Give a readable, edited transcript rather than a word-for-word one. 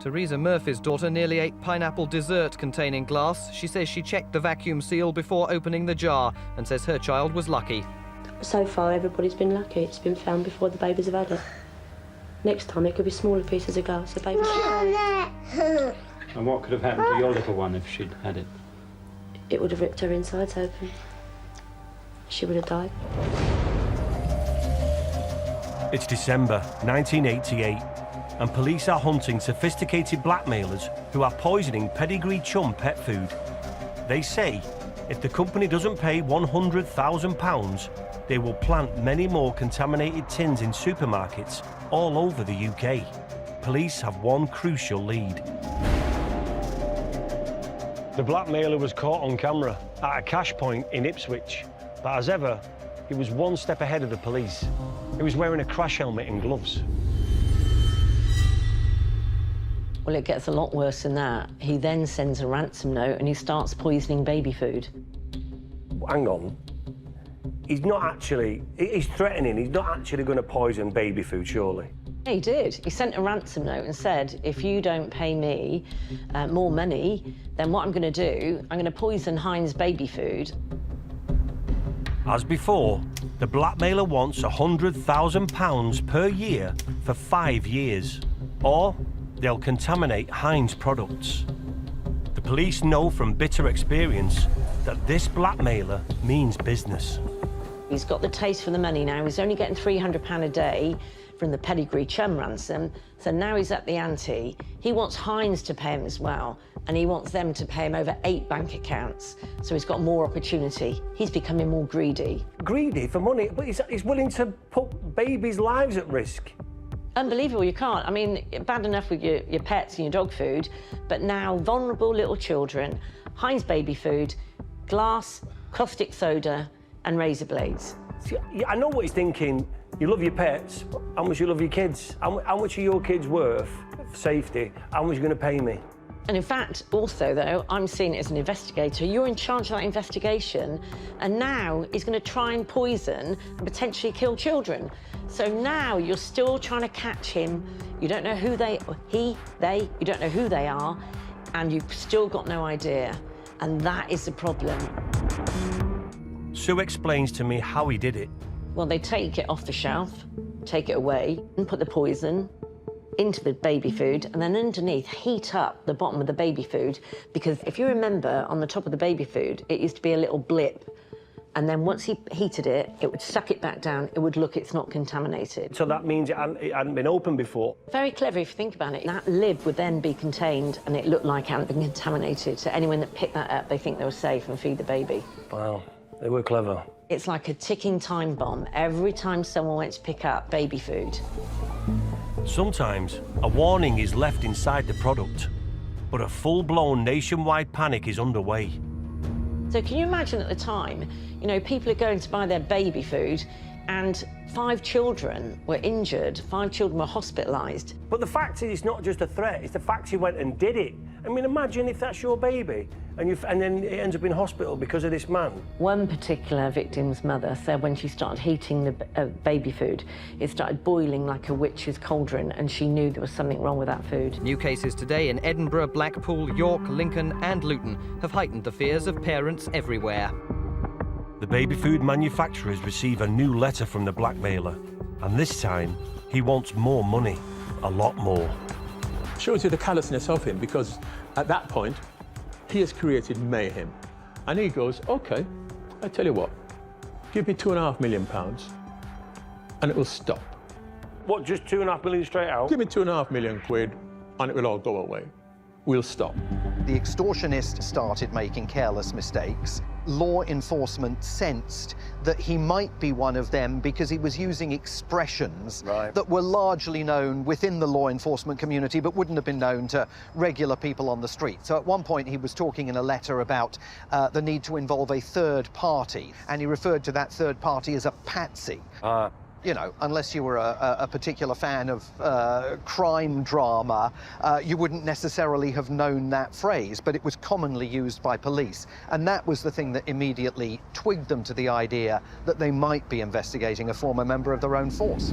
Teresa Murphy's daughter nearly ate pineapple dessert containing glass. She says she checked the vacuum seal before opening the jar and says her child was lucky. So far, everybody's been lucky. It's been found before the babies have had it. Next time, it could be smaller pieces of glass. The babies have had. And what could have happened to your little one if she'd had it? It would have ripped her insides open. She would have died. It's December 1988, and police are hunting sophisticated blackmailers who are poisoning pedigree chum pet food. They say if the company doesn't pay £100,000, they will plant many more contaminated tins in supermarkets all over the UK. Police have one crucial lead. The blackmailer was caught on camera at a cash point in Ipswich, but as ever, he was one step ahead of the police. He was wearing a crash helmet and gloves. Well, it gets a lot worse than that. He then sends a ransom note and he starts poisoning baby food. Hang on. He's not actually... He's threatening. He's not actually going to poison baby food, surely? He did. He sent a ransom note and said, if you don't pay me more money, then what I'm going to do, I'm going to poison Heinz baby food. As before, the blackmailer wants £100,000 per year for 5 years, or they'll contaminate Heinz products. The police know from bitter experience that this blackmailer means business. He's got the taste for the money now. He's only getting £300 a day from the pedigree chum ransom, so now he's at the ante. He wants Heinz to pay him as well, and he wants them to pay him over 8 bank accounts, so he's got more opportunity. He's becoming more greedy. Greedy for money, but he's willing to put babies' lives at risk. Unbelievable, you can't. I mean, bad enough with your pets and your dog food, but now vulnerable little children, Heinz baby food, glass, caustic soda, and razor blades. See, I know what he's thinking. You love your pets, how much you love your kids? How much are your kids worth for safety? How much are you going to pay me? And in fact, also, though, I'm seeing it as an investigator. You're in charge of that investigation, and now he's going to try and poison and potentially kill children. So now you're still trying to catch him. You don't know who they, you don't know who they are, and you've still got no idea. And that is the problem. Sue explains to me how he did it. Well, they take it off the shelf, take it away, and put the poison into the baby food, and then underneath heat up the bottom of the baby food, because if you remember, on the top of the baby food, it used to be a little blip, and then once he heated it, it would suck it back down. It would look it's not contaminated. So that means it hadn't been opened before? Very clever if you think about it. That lid would then be contained, and it looked like it hadn't been contaminated. So anyone that picked that up, they think they were safe and feed the baby. Wow, they were clever. It's like a ticking time bomb every time someone went to pick up baby food. Sometimes a warning is left inside the product, but a full-blown nationwide panic is underway. So can you imagine at the time, you know, people are going to buy their baby food and 5 children were injured, 5 children were hospitalised. But the fact is, it's not just a threat, it's the fact he went and did it. I mean, imagine if that's your baby and then it ends up in hospital because of this man. One particular victim's mother said when she started heating the baby food, it started boiling like a witch's cauldron, and she knew there was something wrong with that food. New cases today in Edinburgh, Blackpool, York, Lincoln and Luton have heightened the fears of parents everywhere. The baby food manufacturers receive a new letter from the blackmailer, and this time he wants more money, a lot more. Shows you the callousness of him, because at that point he has created mayhem, and he goes, OK, I tell you what, give me £2.5 million and it will stop. What, just 2.5 million straight out? Give me £2.5 million and it will all go away. We'll stop. The extortionist started making careless mistakes. Law enforcement sensed that he might be one of them because he was using expressions that were largely known within the law enforcement community but wouldn't have been known to regular people on the street. So at one point he was talking in a letter about the need to involve a third party, and he referred to that third party as a patsy. You know, unless you were a particular fan of crime drama, you wouldn't necessarily have known that phrase, but it was commonly used by police. And that was the thing that immediately twigged them to the idea that they might be investigating a former member of their own force.